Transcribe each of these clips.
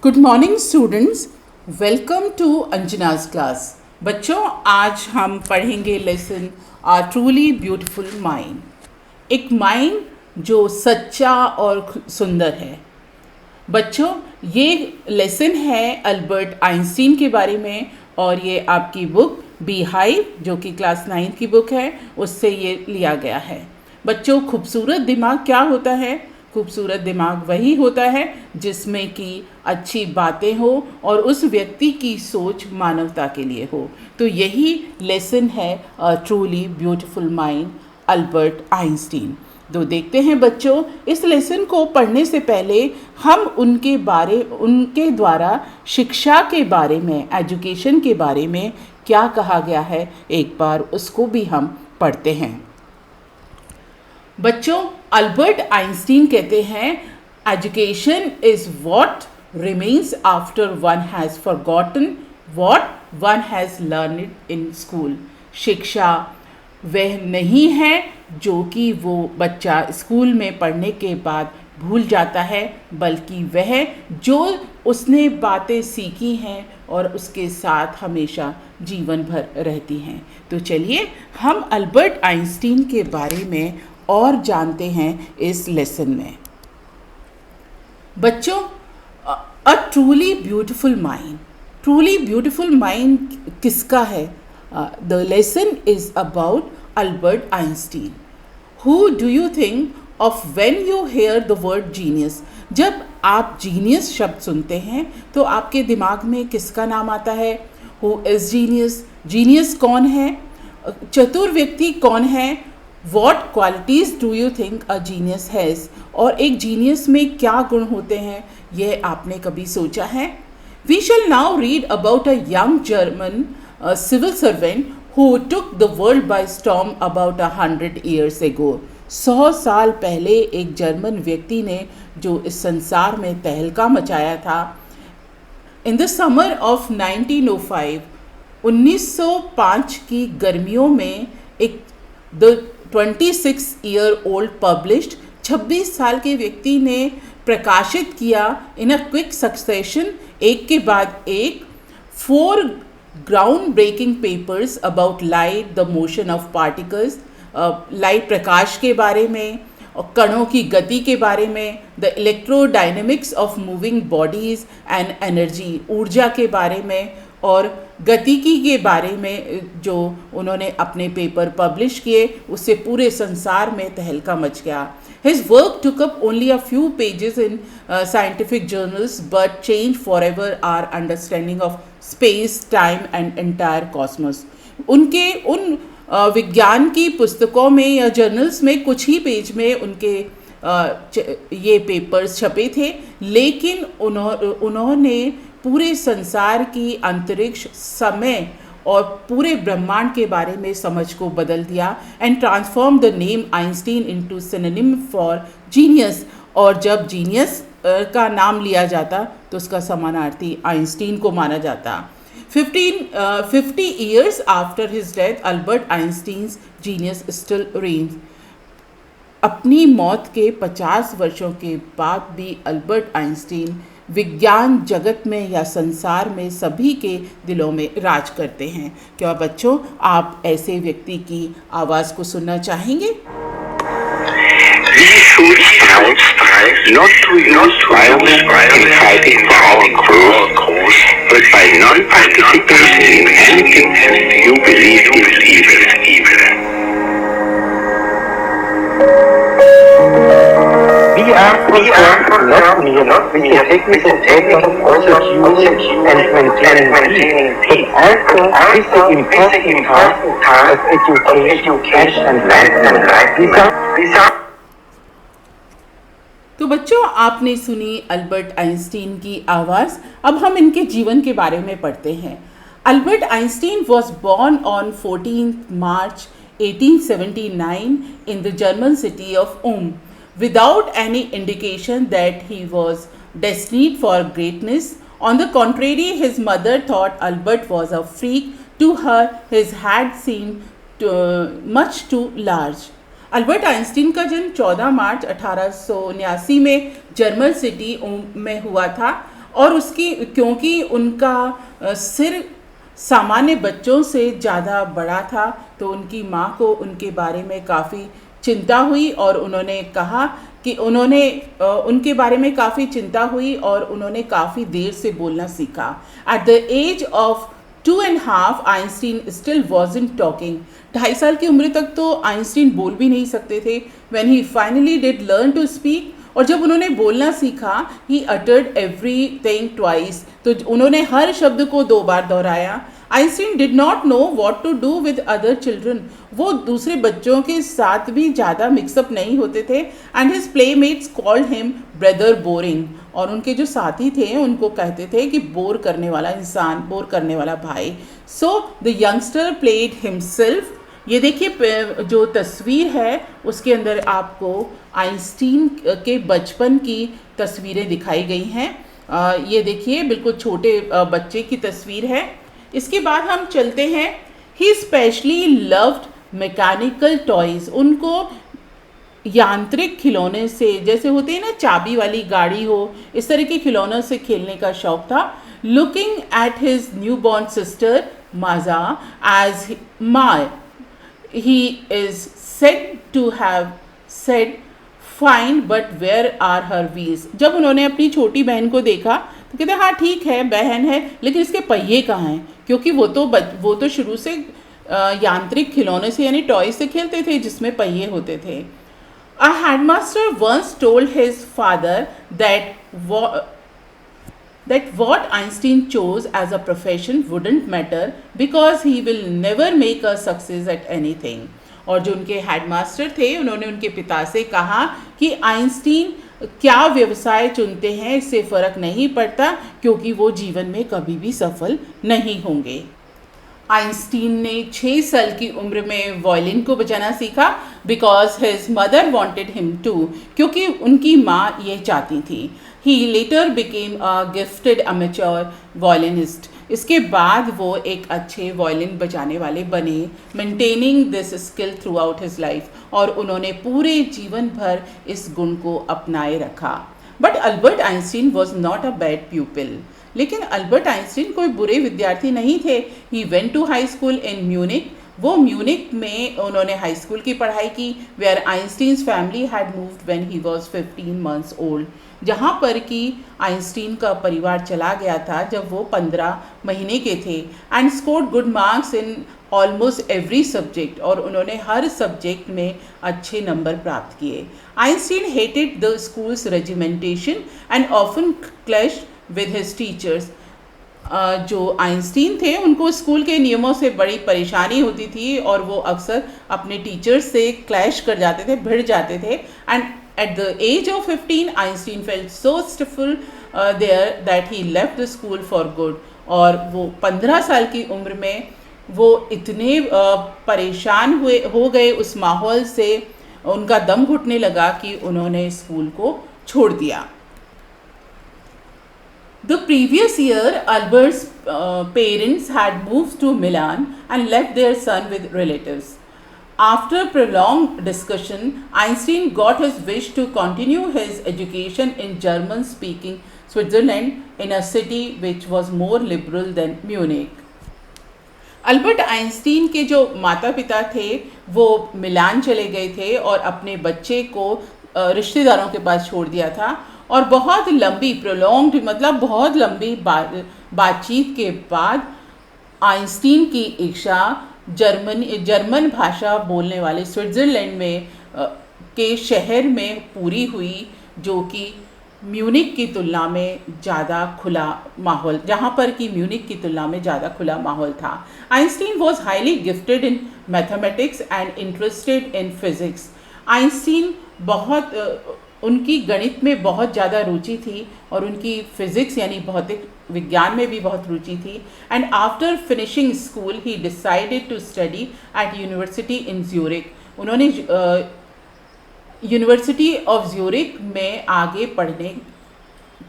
Good morning students, welcome to Anjana's class. बच्चों, आज हम पढ़ेंगे lesson a truly beautiful mind. एक माइंड जो सच्चा और सुंदर है। बच्चों, ये लेसन है अल्बर्ट आइंस्टीन के बारे में और ये आपकी बुक बी हाइव जो कि क्लास 9 की बुक है उससे ये लिया गया है। बच्चों, खूबसूरत दिमाग क्या होता है? खूबसूरत दिमाग वही होता है जिसमें कि अच्छी बातें हो और उस व्यक्ति की सोच मानवता के लिए हो। तो यही लेसन है truly beautiful mind Albert Einstein. तो देखते हैं बच्चों, इस लेसन को पढ़ने से पहले हम उनके द्वारा शिक्षा के बारे में, एजुकेशन के बारे में क्या कहा गया है, एक बार उसको भी हम पढ़ते हैं। बच्चों, अल्बर्ट आइंस्टीन कहते हैं education is what remains after one has forgotten what one has learned in school. शिक्षा वह नहीं है जो कि वो बच्चा स्कूल में पढ़ने के बाद भूल जाता है, बल्कि वह जो उसने बातें सीखी हैं और उसके साथ हमेशा जीवन भर रहती हैं। तो चलिए हम अल्बर्ट आइंस्टीन के बारे में और जानते हैं इस लेसन में। बच्चों, अ ट्रूली ब्यूटीफुल माइंड किसका है? The lesson is about Albert Einstein. Who do you think of when you hear the word genius? जब आप जीनियस शब्द सुनते हैं तो आपके दिमाग में किसका नाम आता है? Who is genius? जीनियस कौन है? चतुर व्यक्ति कौन है? What qualities do you think a genius has? और एक जीनियस में क्या गुण होते हैं, यह आपने कभी सोचा है? We shall now read about a young German civil servant who took the world by storm about 100 years ago. 100 साल पहले एक जर्मन व्यक्ति ने जो इस संसार में तहलका मचाया था। In the summer of 1905, 1905 की गर्मियों में एक the 26-year-old published 26 साल के व्यक्ति ने प्रकाशित किया इन अ क्विक सक्सेशन, एक के बाद एक, 4 ground breaking papers about light, the motion of particles, light प्रकाश के बारे में और कणों की गति के बारे में, the electrodynamics of moving bodies and energy, ऊर्जा के बारे में और गतिकी के बारे में जो उन्होंने अपने पेपर पब्लिश किए, उससे पूरे संसार में तहलका मच गया। His work took up only a few pages in scientific journals but changed forever our understanding of space, time and entire cosmos. उनके उन विज्ञान की पुस्तकों में या जर्नल्स में कुछ ही पेज में उनके ये पेपर्स छपे थे, लेकिन उन्होंने पूरे संसार की अंतरिक्ष, समय और पूरे ब्रह्मांड के बारे में समझ को बदल दिया and transform the name Einstein into synonym for genius. और जब जीनियस का नाम लिया जाता तो उसका समानार्थी आइंस्टीन को माना जाता। 50 years after his death, Albert Einstein's genius still reigns। अपनी मौत के 50 वर्षों के बाद भी अल्बर्ट आइंस्टीन विज्ञान जगत में या संसार में सभी के दिलों में राज करते हैं। क्या बच्चों, आप ऐसे व्यक्ति की आवाज़ को सुनना चाहेंगे? We should strive not to use violence in fighting for our cause, but by non-participating in anything you believe is evil. We are concerned not with the technical process used and maintaining peace, but also with the important task of education and life. तो बच्चों, आपने सुनी Albert Einstein की आवाज़। अब हम इनके जीवन के बारे में पढ़ते हैं। Albert Einstein was born on 14 March 1879 in the German city of Ulm, without any indication that he was destined for greatness. On the contrary, his mother thought Albert was a freak. To her, his head seemed much too large. Albert Einstein का जन्म 14 मार्च 1879 में German city में हुआ था और उसकी क्योंकि उनका सिर सामान्य बच्चों से ज़्यादा बड़ा था, तो उनकी माँ को उनके बारे में काफ़ी चिंता हुई और उन्होंने कहा कि उनके बारे में काफ़ी चिंता हुई और उन्होंने काफ़ी देर से बोलना सीखा. At the age of 2.5 Einstein still wasn't talking. 2.5 की उम्र तक तो आइंस्टीन बोल भी नहीं सकते थे. When he finally did learn to speak, और जब उन्होंने बोलना सीखा, ही अटर्ड एवरीथिंग ट्वाइस, तो उन्होंने हर शब्द को 2 बार दोहराया. Einstein did not know what to do with other children. वो दूसरे बच्चों के साथ भी ज़्यादा मिक्सअप नहीं होते थे. And his playmates called him brother boring. और उनके जो साथी थे उनको कहते थे कि बोर करने वाला इंसान, बोर करने वाला भाई. So the youngster played himself. ये देखिए जो तस्वीर है उसके अंदर आपको आइंस्टीन के बचपन की तस्वीरें दिखाई गई हैं. ये देखिए बिल्कुल छोटे बच्चे की तस्वीर है. इसके बाद हम चलते हैं. ही स्पेशली लव्ड मैकेनिकल टॉयज़. उनको यांत्रिक खिलौने से, जैसे होते हैं ना चाबी वाली गाड़ी हो, इस तरह के खिलौनों से खेलने का शौक था. Looking at his new born sister Maja as my, he is said to have said, fine, but where are her wheels. जब उन्होंने अपनी छोटी बहन को देखा तो कहते हाँ ठीक है, बहन है, लेकिन इसके पहिए कहाँ हैं, क्योंकि वो तो शुरू से यांत्रिक खिलौने से यानी टॉय से खेलते थे जिसमें पहिए होते थे. A headmaster once told his father that what Einstein chose as a profession wouldn't matter because he will never make a success at anything. और जो उनके हेडमास्टर थे उन्होंने उनके पिता से कहा कि आइंस्टीन क्या व्यवसाय चुनते हैं इससे फ़र्क नहीं पड़ता क्योंकि वो जीवन में कभी भी सफल नहीं होंगे. आइंस्टीन ने 6 साल की उम्र में वायलिन को बजाना सीखा because his mother wanted him to, क्योंकि उनकी माँ ये चाहती थी. He later became a gifted amateur violinist. इसके बाद वो एक अच्छे वायलिन बजाने वाले बने. Maintaining this skill throughout his life, और उन्होंने पूरे जीवन भर इस गुण को अपनाए रखा. But Albert Einstein was not a bad pupil. लेकिन अल्बर्ट आइंस्टीन कोई बुरे विद्यार्थी नहीं थे. He went to high school in Munich. वो म्यूनिक में उन्होंने हाई स्कूल की पढ़ाई की. Where Einstein's family had moved when he was 15 months old. जहाँ पर कि आइंस्टीन का परिवार चला गया था जब वो 15 महीने के थे. And scored good marks in almost every subject, और उन्होंने हर सब्जेक्ट में अच्छे नंबर प्राप्त किए. Einstein hated the schools regimentation and often clash with his teachers. जो आइंस्टीन थे उनको स्कूल के नियमों से बड़ी परेशानी होती थी और वो अक्सर अपने टीचर्स से क्लैश कर जाते थे, भिड़ जाते थे. And at the age of 15 Einstein felt so stifle there that he left the school for good. और वो 15 साल की उम्र में वो इतने परेशान हो गए उस माहौल से, उनका दम घुटने लगा कि उन्होंने स्कूल को छोड़ दिया. The previous year, Albert's parents had moved to Milan and left their son with relatives. After prolonged discussion, Einstein got his wish to continue his education in German-speaking Switzerland in a city which was more liberal than Munich. Albert Einstein के जो माता पिता थे वो मिलान चले गए थे और अपने बच्चे को रिश्तेदारों के पास छोड़ दिया था. और बहुत लंबी प्रोलॉन्ग्ड मतलब बहुत लंबी बातचीत के बाद आइंस्टीन की इच्छा जर्मन भाषा बोलने वाले स्विट्ज़रलैंड में के शहर में पूरी हुई, जो कि म्यूनिक की तुलना में ज़्यादा खुला माहौल, जहाँ पर कि म्यूनिक की तुलना में ज़्यादा खुला माहौल था. Einstein was highly gifted in mathematics and interested in physics. Einstein उनकी गणित में बहुत ज़्यादा रुचि थी और उनकी फिज़िक्स यानी भौतिक विज्ञान में भी बहुत रुचि थी. And after finishing school he decided to study at university in Zurich. उन्होंने यूनिवर्सिटी ऑफ ज्यूरिक में आगे पढ़ने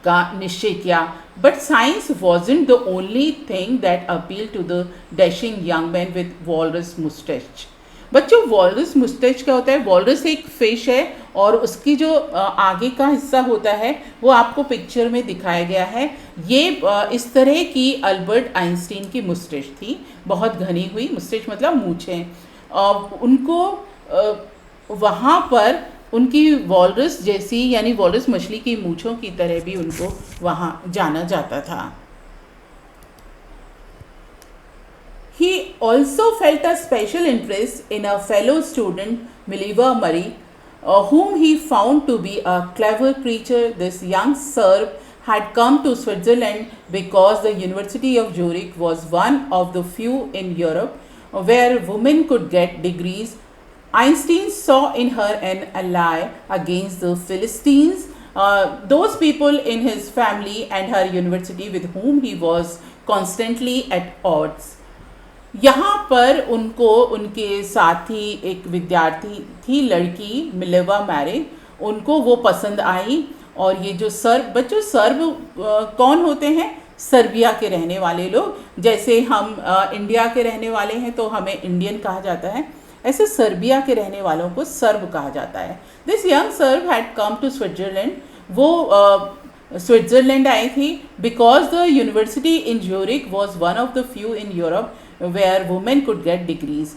का निश्चय किया. But science wasn't the only thing that appeal to the dashing young man with walrus moustache. बच्चों, walrus moustache क्या होता है? वॉलरस एक फिश है और उसकी जो आगे का हिस्सा होता है वो आपको पिक्चर में दिखाया गया है। ये इस तरह की अल्बर्ट आइंस्टीन की मुस्टैच थी, बहुत घनी हुई मुस्टैच मतलब मूछें। उनको वहाँ पर उनकी वॉलरस जैसी यानी वॉलरस मछली की मूँछों की तरह भी उनको वहाँ जाना जाता था। He also felt a special interest in a fellow student, Mileva Murray, whom he found to be a clever creature. This young Serb had come to Switzerland because the University of Zurich was one of the few in Europe where women could get degrees. Einstein saw in her an ally against the Philistines, those people in his family and her university with whom he was constantly at odds. यहाँ पर उनको उनके साथी एक विद्यार्थी थी लड़की Mileva मैरे, उनको वो पसंद आई। और ये जो बच्चों सर्ब कौन होते हैं? सर्बिया के रहने वाले लोग। जैसे हम इंडिया के रहने वाले हैं तो हमें इंडियन कहा जाता है, ऐसे सर्बिया के रहने वालों को सर्ब कहा जाता है। This young Serb had come to Switzerland, वो स्विट्ज़रलैंड आई थी because the university in Zurich was one of the few in Europe where women could get degrees.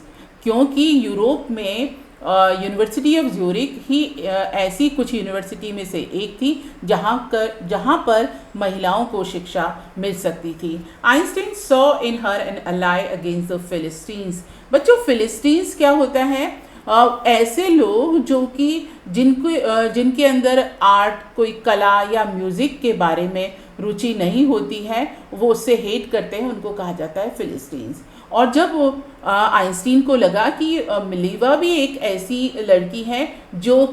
क्योंकि यूरोप में यूनिवर्सिटी ऑफ ज्यूरिख ही ऐसी कुछ यूनिवर्सिटी में से एक थी जहाँ पर महिलाओं को शिक्षा मिल सकती थी। Einstein saw in her an ally against the Philistines. बच्चों फिलिस्टीन्स क्या होता है? ऐसे लोग जो कि जिनके अंदर आर्ट, कोई कला या म्यूज़िक के बारे में रुचि नहीं होती है, वो उससे हेट करते हैं, उनको कहा जाता है फिलिस्टीन्स। और जब आइंस्टीन को लगा कि मिलेवा भी एक ऐसी लड़की है जो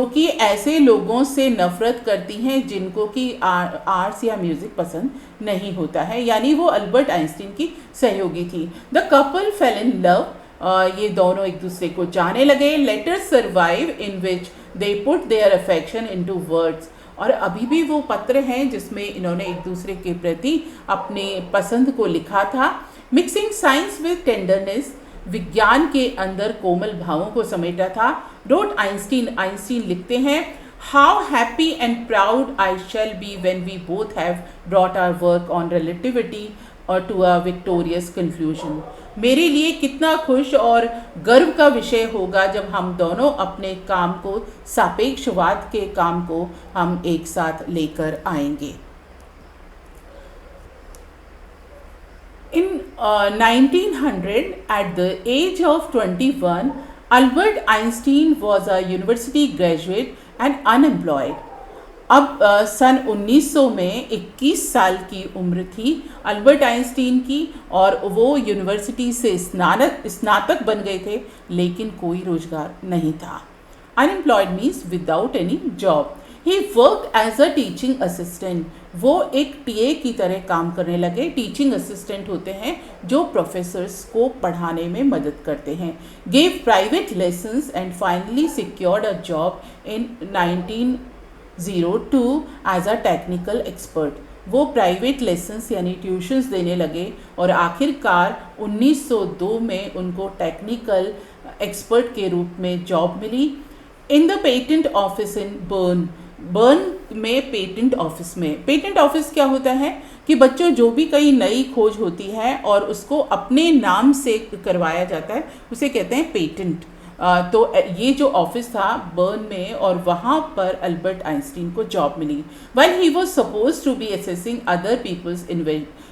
कि ऐसे लोगों से नफ़रत करती हैं जिनको कि आर्ट्स या म्यूज़िक पसंद नहीं होता है, यानी वो अल्बर्ट आइंस्टीन की सहयोगी थी। The couple fell in love, ये दोनों एक दूसरे को जाने लगे। Letters survive in which they put their affection into words, और अभी भी वो पत्र हैं जिसमें इन्होंने एक दूसरे के प्रति अपने पसंद को लिखा था। मिक्सिंग साइंस विद टेंडरनेस, विज्ञान के अंदर कोमल भावों को समेटा था। रोट आइंस्टीन लिखते हैं, how happy and proud I shall be when we both have brought our work on relativity और टू अ विक्टोरियस कंक्लूजन। मेरे लिए कितना खुश और गर्व का विषय होगा जब हम दोनों अपने काम को, सापेक्षवाद के काम को हम एक साथ लेकर आएंगे। In 1900, at the age of 21, Albert Einstein was a university graduate and unemployed. अब सन 1900 में 21 साल की उम्र थी अल्बर्ट आइंस्टीन की, और वो यूनिवर्सिटी से स्नातक बन गए थे, लेकिन कोई रोजगार नहीं था। Unemployed means without any job. He work as a teaching assistant, वो एक टीए की तरह काम करने लगे। टीचिंग असिस्टेंट होते हैं जो प्रोफेसर्स को पढ़ाने में मदद करते हैं। Gave private lessons and finally secured a job in 1902 as a technical expert. वो प्राइवेट लेसन्स यानी ट्यूशन्स देने लगे और आखिरकार 1902 में उनको टेक्निकल एक्सपर्ट के रूप में जॉब मिली। In the patent office in Bern में पेटेंट ऑफिस क्या होता है कि बच्चों जो भी कई नई खोज होती है और उसको अपने नाम से करवाया जाता है उसे कहते हैं पेटेंट। तो ये जो ऑफिस था बर्न में, और वहाँ पर अल्बर्ट आइंस्टीन को जॉब मिली। While he was supposed to be assessing other people's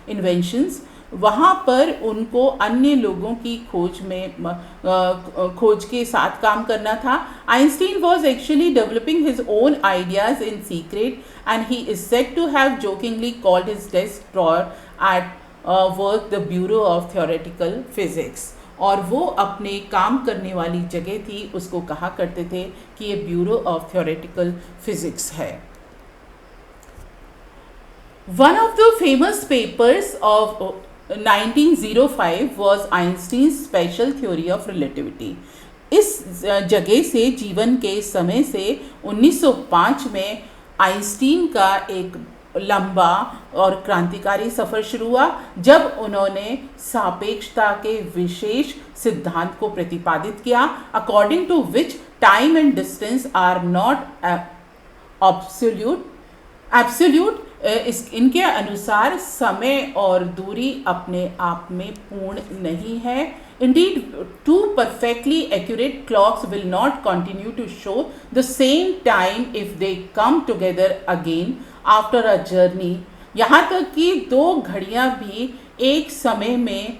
inventions, वहाँ पर उनको अन्य लोगों की खोज के साथ काम करना था। Einstein was actually developing his own ideas in secret and he is said to have jokingly called his desk drawer at work the bureau of theoretical physics. और वो अपने काम करने वाली जगह थी, उसको कहा करते थे कि ये ब्यूरो ऑफ थ्योरेटिकल फिजिक्स है। One of the famous papers of 1905 was Einstein's special theory of relativity. इस जगह से, जीवन के समय से 1905 में आइंस्टीन का एक लंबा और क्रांतिकारी सफ़र शुरू हुआ जब उन्होंने सापेक्षता के विशेष सिद्धांत को प्रतिपादित किया, according to which time and distance are not absolute इनके अनुसार समय और दूरी अपने आप में पूर्ण नहीं है. Indeed, two perfectly accurate clocks will not continue to show the same time if they come together again after a journey. यहाँ तक कि दो घड़ियाँ भी एक समय में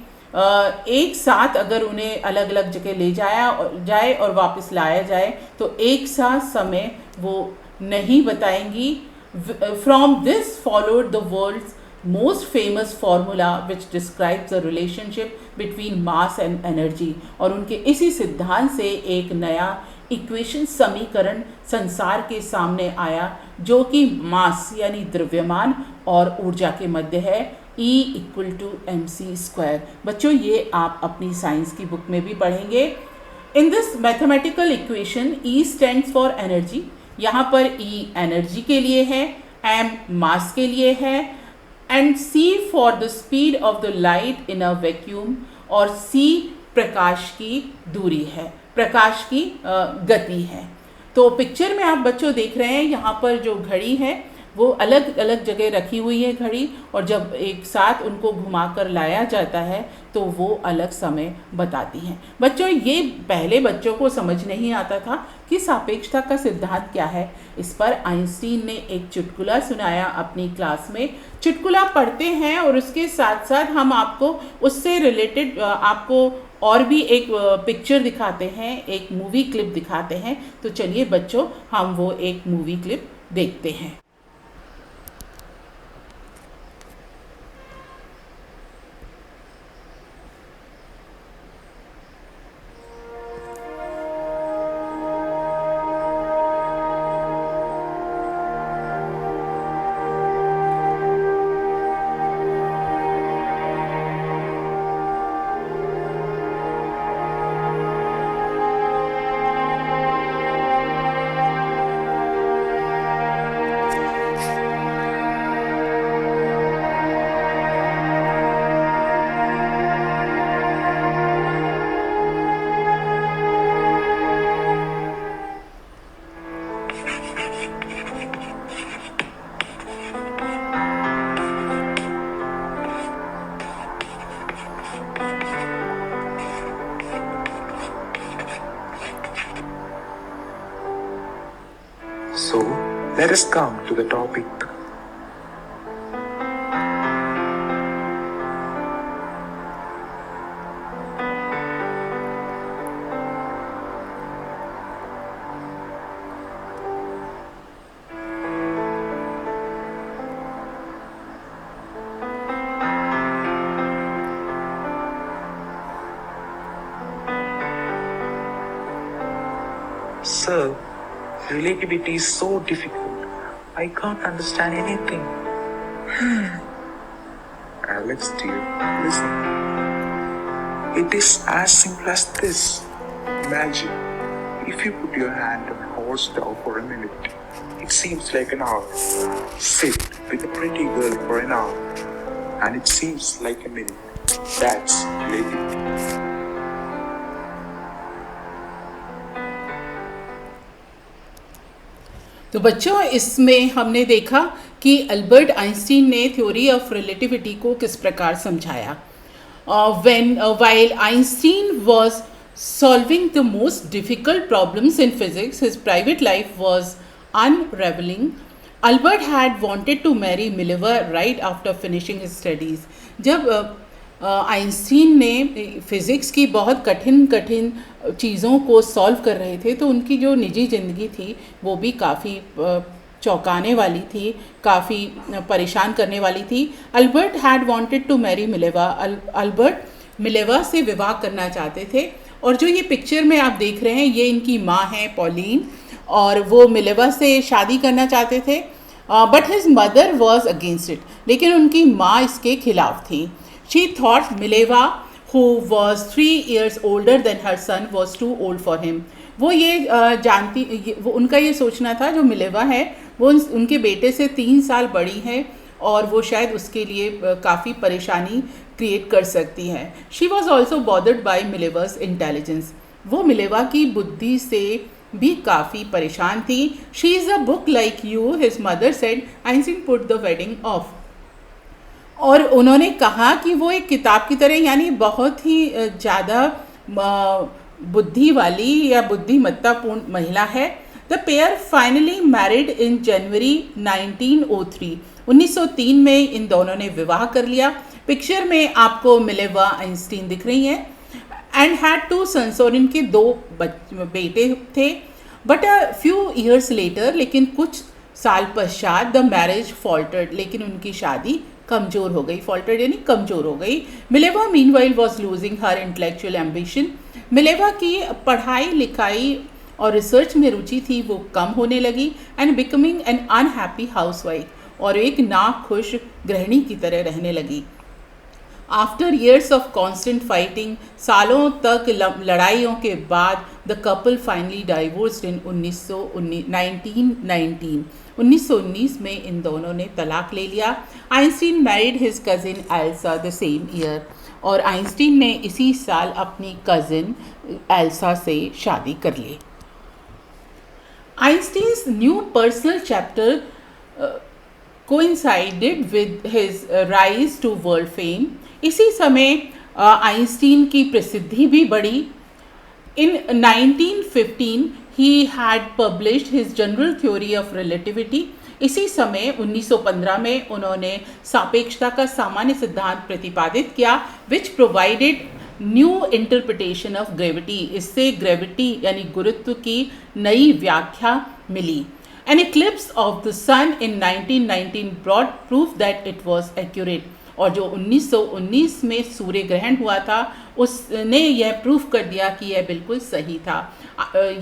एक साथ अगर उन्हें अलग अलग जगह ले जाए और वापस लाया जाए तो एक साथ समय वो नहीं बताएंगी. From this followed the world's most famous formula which describes the relationship between mass and energy. और उनके इसी सिद्धांत से एक नया इक्वेशन समीकरण संसार के सामने आया जो कि मास यानी द्रव्यमान और ऊर्जा के मध्य है, E = mc². बच्चों ये आप अपनी साइंस की बुक में भी पढ़ेंगे. In this mathematical equation E stands for energy. यहाँ पर E एनर्जी के लिए है, M मास के लिए है and C for the speed of the light in a vacuum और C प्रकाश की दूरी है, प्रकाश की गति है. तो पिक्चर में आप बच्चों देख रहे हैं यहाँ पर जो घड़ी है वो अलग अलग जगह रखी हुई है घड़ी, और जब एक साथ उनको घुमाकर लाया जाता है तो वो अलग समय बताती हैं. बच्चों ये पहले बच्चों को समझ नहीं आता था कि सापेक्षता का सिद्धांत क्या है. इस पर आइंस्टीन ने एक चुटकुला सुनाया अपनी क्लास में. चुटकुला पढ़ते हैं और उसके साथ साथ हम आपको उससे रिलेटेड आपको और भी एक पिक्चर दिखाते हैं, एक मूवी क्लिप दिखाते हैं. तो चलिए बच्चों हम वो एक मूवी क्लिप देखते हैं. So, let us come to the topic. Sir, relativity is so difficult. I can't understand anything. Alex, dear, listen. It is as simple as this. Imagine, if you put your hand on a horse dog for a minute, it seems like an hour. Sit with a pretty girl for an hour, and it seems like a minute. That's relativity. तो बच्चों इसमें हमने देखा कि Albert Einstein ने theory of relativity को किस प्रकार समझाया. While Einstein was solving the most difficult problems in physics, his private life was unraveling. Albert had wanted to marry Mileva right after finishing his studies. जब Einstein ने physics की बहुत कठिन चीज़ों को सॉल्व कर रहे थे तो उनकी जो निजी ज़िंदगी थी वो भी काफ़ी चौंकाने वाली थी, काफ़ी परेशान करने वाली थी. Albert had wanted to marry Mileva. Albert Mileva से विवाह करना चाहते थे. और जो ये पिक्चर में आप देख रहे हैं ये इनकी माँ हैं पॉलिन, और वो मिलेवा से शादी करना चाहते थे. But his mother was against it. लेकिन उनकी माँ इसके खिलाफ थी. She thought Mileva, who was 3 years older than her son, was too old for him. वो ये वो उनका ये सोचना था जो मिलेवा है वो उनके बेटे से 3 साल बड़ी है और वो शायद उसके लिए काफ़ी परेशानी क्रिएट कर सकती है. She was also bothered by Mileva's intelligence. वो मिलेवा की बुद्धि से भी काफ़ी परेशान थी. She is a book like you, his mother said. Einstein put the wedding of. और उन्होंने कहा कि वो एक किताब की तरह, यानी बहुत ही ज़्यादा बुद्धि वाली या बुद्धिमत्तापूर्ण महिला है. The pair finally married in January 1903. 1903 में इन दोनों ने विवाह कर लिया. पिक्चर में आपको मिलेवा आइंस्टीन दिख रही हैं. एंड हैड 2 सन्स, और इनके 2 बेटे थे. But a few years later, लेकिन कुछ साल पश्चात, द मैरिज फॉल्टर्ड, लेकिन उनकी शादी कमज़ोर हो गई. फॉल्टर्ड यानी कमज़ोर हो गई. Mileva meanwhile was losing her intellectual ambition. Mileva की पढ़ाई लिखाई और रिसर्च में रुचि थी वो कम होने लगी. And becoming an unhappy housewife, और एक नाखुश गृहिणी की तरह रहने लगी. After years of constant fighting, सालों तक लड़ाइयों के बाद, the couple finally divorced in 1919. 1919 में इन दोनों ने तलाक ले लिया. Einstein married his cousin Elsa the same year, और आइंस्टीन ने इसी साल अपनी कजिन एल्सा से शादी कर ली. Einstein's new personal chapter coincided with his rise to world fame. इसी समय आइंस्टीन की प्रसिद्धि भी बढ़ी. In 1915 he had published his general theory of relativity. इसी समय 1915 में उन्होंने सापेक्षता का सामान्य सिद्धांत प्रतिपादित किया, which provided new interpretation of gravity. इससे ग्रेविटी यानी गुरुत्व की नई व्याख्या मिली. An eclipse of the sun in 1919 brought proof that it was accurate. और जो 1919 में सूर्य ग्रहण हुआ था उसने यह प्रूफ कर दिया कि यह बिल्कुल सही था,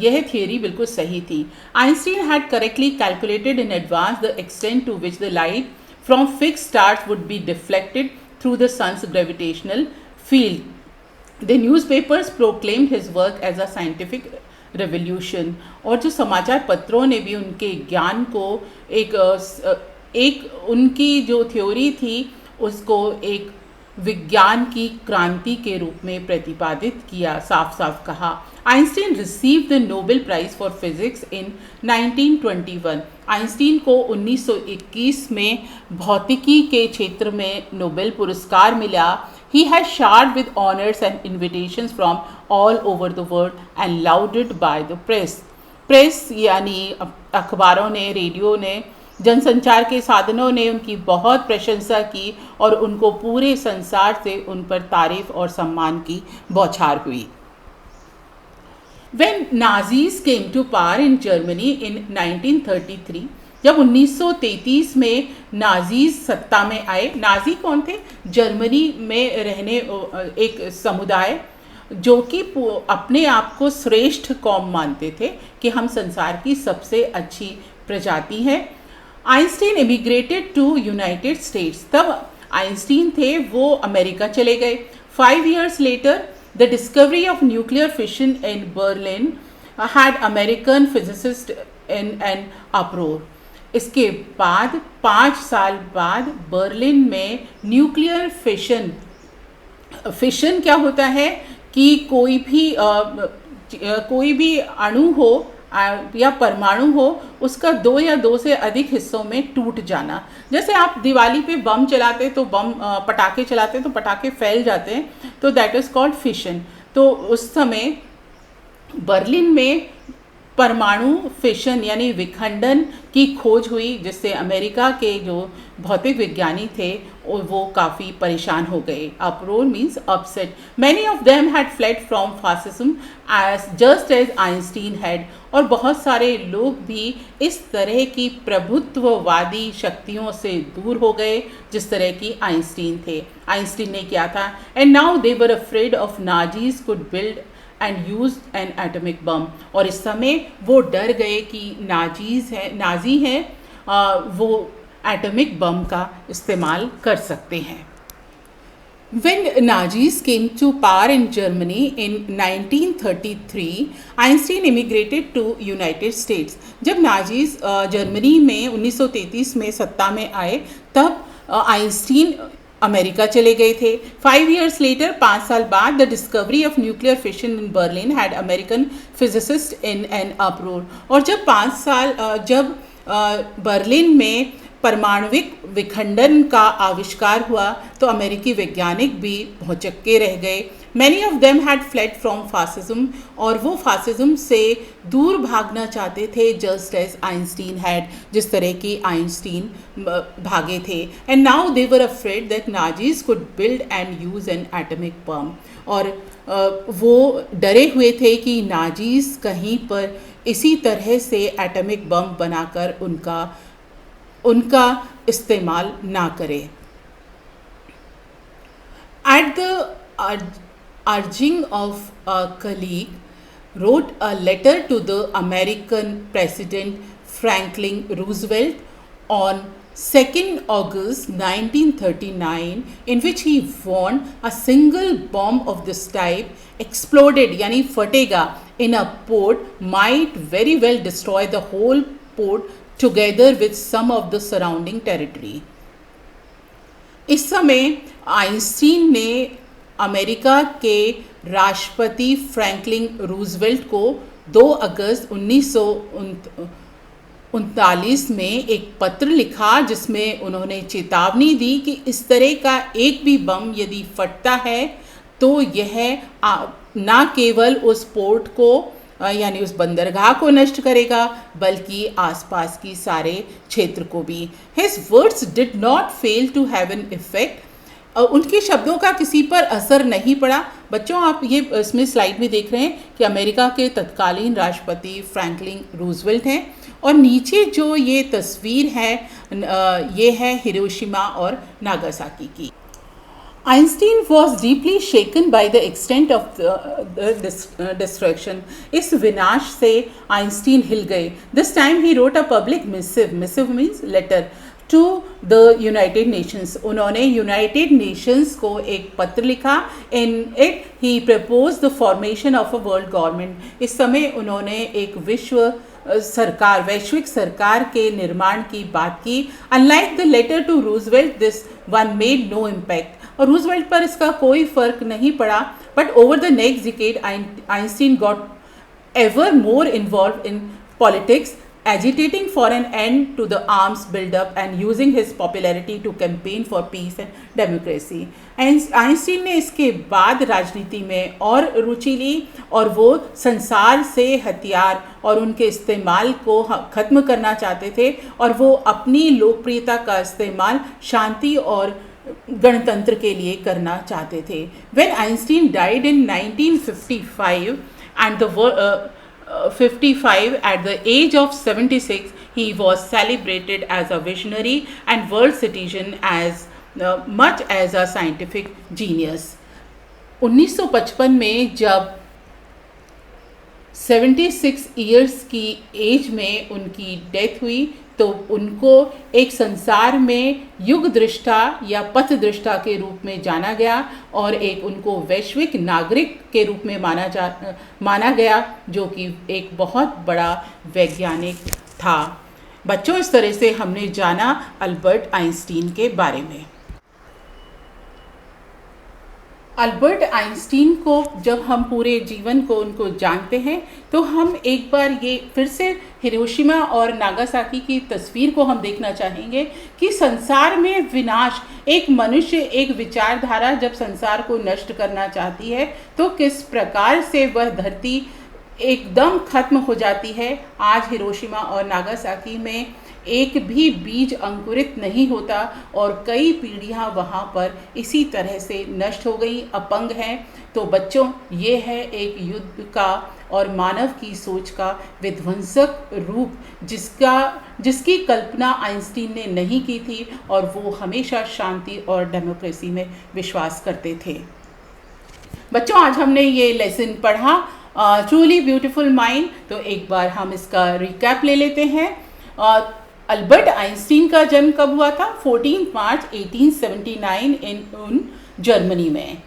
यह थियरी बिल्कुल सही थी. Einstein had correctly calculated in advance the extent to which the light from fixed stars would be deflected through the sun's gravitational field. The newspapers proclaimed his work as a scientific revolution. और जो समाचार पत्रों ने भी उनके ज्ञान को एक उनकी जो थ्योरी थी उसको एक विज्ञान की क्रांति के रूप में प्रतिपादित किया, साफ साफ कहा. Einstein receive the Nobel prize for physics in 1921. Einstein को 1921 में भौतिकी के क्षेत्र में नोबेल पुरस्कार मिला. He has showered with honors and invitations from all over the world and lauded by the press. Press यानी अखबारों ने, रेडियो ने, जनसंचार के साधनों ने उनकी बहुत प्रशंसा की और उनको पूरे संसार से उन पर तारीफ और सम्मान की बौछार हुई. When Nazis came to power in Germany in 1933, जब 1933 में नाजीज सत्ता में आए. नाजी कौन थे? जर्मनी में रहने एक समुदाय जो कि अपने आप को श्रेष्ठ कौम मानते थे कि हम संसार की सबसे अच्छी प्रजाति हैं. Einstein immigrated to United States. तब आइंस्टीन थे वो अमेरिका चले गए. 5 years later the discovery of nuclear fission in Berlin had American physicist in an uproar. इसके बाद 5 साल बाद बर्लिन में न्यूक्लियर फिशन क्या होता है कि कोई भी अणु हो या परमाणु हो, उसका 2 या 2 से अधिक हिस्सों में टूट जाना. जैसे आप दिवाली पे बम चलाते तो पटाखे चलाते तो पटाखे फैल जाते हैं, तो दैट इज़ कॉल्ड फिशन. तो उस समय बर्लिन में परमाणु फिशन यानी विखंडन की खोज हुई, जिससे अमेरिका के जो भौतिक विज्ञानी थे वो काफ़ी परेशान हो गए. Uproar means upset. Many of them had fled from fascism just as Einstein had. और बहुत सारे लोग भी इस तरह की प्रभुत्ववादी शक्तियों से दूर हो गए जिस तरह की आइंस्टीन थे. आइंस्टीन ने क्या था? And now they were afraid of Nazis could build and use N atomic bomb. और इस समय वो डर गए कि नाजी हैं वो एटॉमिक बम का इस्तेमाल कर सकते हैं. When Nazis came to power in Germany in 1933, Einstein immigrated to United States. जब नाजीज जर्मनी में 1933 में सत्ता में आए तब आइंस्टीन अमेरिका चले गए थे। 5 years later, 5 साल बाद, the discovery of nuclear fission in Berlin had American physicist in an अप्रोर। और जब 5 साल जब बर्लिन में परमाणविक विखंडन का आविष्कार हुआ तो अमेरिकी वैज्ञानिक भी भौचक्के रह गए। Many of them had fled from fascism, और वो फासिज्म से दूर भागना चाहते थे, जस्ट एज आइंस्टीन हैड, जिस तरह की आइंस्टीन भागे थे। And now they were afraid that Nazis could build and use an atomic bomb, और वो डरे हुए थे कि नाजीज कहीं पर इसी तरह से एटमिक बम बनाकर उनका इस्तेमाल ना करें। At the urging of a colleague, wrote a letter to the American President Franklin Roosevelt on 2nd August 1939, in which he warned a single bomb of this type exploded, यानी फटेगा, in a port might very well destroy the whole port together with some of the surrounding territory. इस समय Einstein ने America के राष्ट्रपति Franklin Roosevelt को 2 अगस्त 1939 में एक पत्र लिखा, जिसमें उन्होंने चेतावनी दी कि इस तरह का एक भी बम यदि फटता है तो यह न केवल उस पोर्ट को यानी उस बंदरगाह को नष्ट करेगा, बल्कि आसपास की सारे क्षेत्र को भी। His words did not fail to have an effect. उनके शब्दों का किसी पर असर नहीं पड़ा। बच्चों, आप ये इसमें स्लाइड में देख रहे हैं कि अमेरिका के तत्कालीन राष्ट्रपति फ्रैंकलिन रूजवेल्ट हैं, और नीचे जो ये तस्वीर है ये है हिरोशिमा और नागासाकी की। Einstein was deeply shaken by the extent of the destruction. इस विनाश से आइंस्टीन हिल गए। This time he wrote a public missive. Missive means letter to the United Nations. उन्होंने United Nations को एक पत्र लिखा। In it he proposed the formation of a world government. इस समय उन्होंने एक वैश्विक सरकार के निर्माण की बात की। Unlike the letter to Roosevelt, this one made no impact. और रूजवेल्ट पर इसका कोई फर्क नहीं पड़ा। But over the next decade Einstein got ever more involve in politics, agitating for an end to the arms build-up and using his popularity to campaign for peace and democracy. Einstein ने इसके बाद राजनीति में और रुचि ली, और वो संसार से हथियार और उनके इस्तेमाल को ख़त्म करना चाहते थे, और वो अपनी लोकप्रियता का इस्तेमाल शांति और गणतंत्र के लिए करना चाहते थे। When Einstein died in 1955 and 55 at the age of 76, he was celebrated as a visionary and world citizen as much as a scientific genius. 1955 में जब 76 ईयर्स की एज में उनकी डेथ हुई तो उनको एक संसार में युग दृष्टा या पथ दृष्टा के रूप में जाना गया, और एक उनको वैश्विक नागरिक के रूप में माना गया, जो कि एक बहुत बड़ा वैज्ञानिक था। बच्चों, इस तरह से हमने जाना अल्बर्ट आइंस्टीन के बारे में। अल्बर्ट आइंस्टीन को जब हम पूरे जीवन को उनको जानते हैं तो हम एक बार ये फिर से हिरोशिमा और नागासाकी की तस्वीर को हम देखना चाहेंगे कि संसार में विनाश, एक मनुष्य, एक विचारधारा जब संसार को नष्ट करना चाहती है तो किस प्रकार से वह धरती एकदम खत्म हो जाती है। आज हिरोशिमा और नागासाकी में एक भी बीज अंकुरित नहीं होता और कई पीढ़ियां वहां पर इसी तरह से नष्ट हो गई, अपंग हैं। तो बच्चों, ये है एक युद्ध का और मानव की सोच का विध्वंसक रूप जिसकी कल्पना आइंस्टीन ने नहीं की थी, और वो हमेशा शांति और डेमोक्रेसी में विश्वास करते थे। बच्चों, आज हमने ये लेसन पढ़ा ट्रूली ब्यूटीफुल माइंड। तो एक बार हम इसका रिकैप ले लेते हैं। अल्बर्ट आइंस्टीन का जन्म कब हुआ था? 14 मार्च 1879 इन जर्मनी में।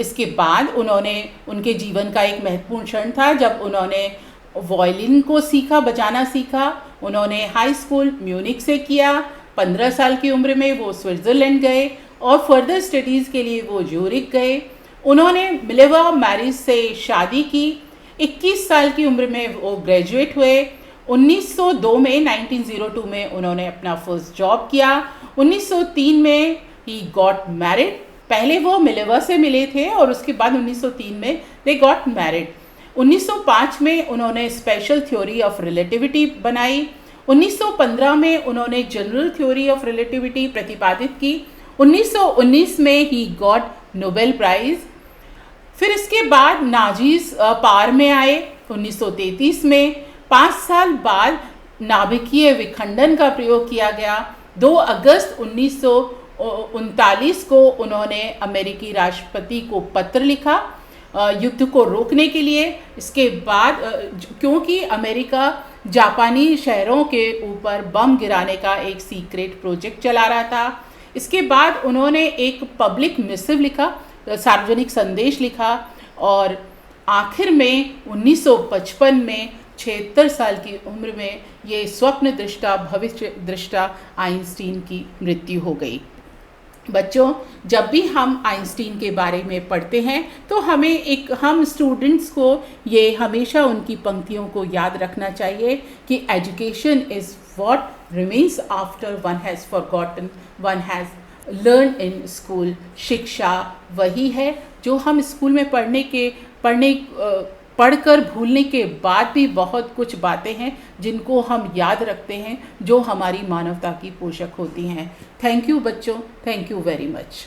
इसके बाद उनके जीवन का एक महत्वपूर्ण क्षण था जब उन्होंने वायलिन को बजाना सीखा। उन्होंने हाई स्कूल म्यूनिक से किया। 15 साल की उम्र में वो स्विट्ज़रलैंड गए और फर्दर स्टडीज़ के लिए वो ज़्यूरिख गए। उन्होंने मिलेवा मैरिज से शादी की। 21 साल की उम्र में वो ग्रेजुएट हुए। 1902 में उन्होंने अपना फर्स्ट जॉब किया। 1903 में ही गॉट मैरिड। पहले वो मिलेवा से मिले थे और उसके बाद 1903 में दे गॉट मैरिड। 1905 में उन्होंने स्पेशल थ्योरी ऑफ रिलेटिविटी बनाई। 1915 में उन्होंने जनरल थ्योरी ऑफ रिलेटिविटी प्रतिपादित की। 1919 में ही गॉट नोबेल प्राइज़। फिर इसके बाद नाजीज पार में आए 1933 में। 5 साल बाद नाभिकीय विखंडन का प्रयोग किया गया। 2 अगस्त 1939 को उन्होंने अमेरिकी राष्ट्रपति को पत्र लिखा युद्ध को रोकने के लिए। इसके बाद क्योंकि अमेरिका जापानी शहरों के ऊपर बम गिराने का एक सीक्रेट प्रोजेक्ट चला रहा था। इसके बाद उन्होंने एक पब्लिक मिसिव लिखा, सार्वजनिक संदेश लिखा, और आखिर में 1955 में 76 साल की उम्र में ये स्वप्न दृष्टा भविष्य दृष्टा आइंस्टीन की मृत्यु हो गई। बच्चों, जब भी हम आइंस्टीन के बारे में पढ़ते हैं तो हम स्टूडेंट्स को ये हमेशा उनकी पंक्तियों को याद रखना चाहिए कि education is what remains after one has forgotten one has learn in school. शिक्षा वही है जो हम स्कूल में पढ़कर भूलने के बाद भी बहुत कुछ बातें हैं जिनको हम याद रखते हैं, जो हमारी मानवता की पोषक होती हैं। थैंक यू बच्चों, थैंक यू वेरी मच।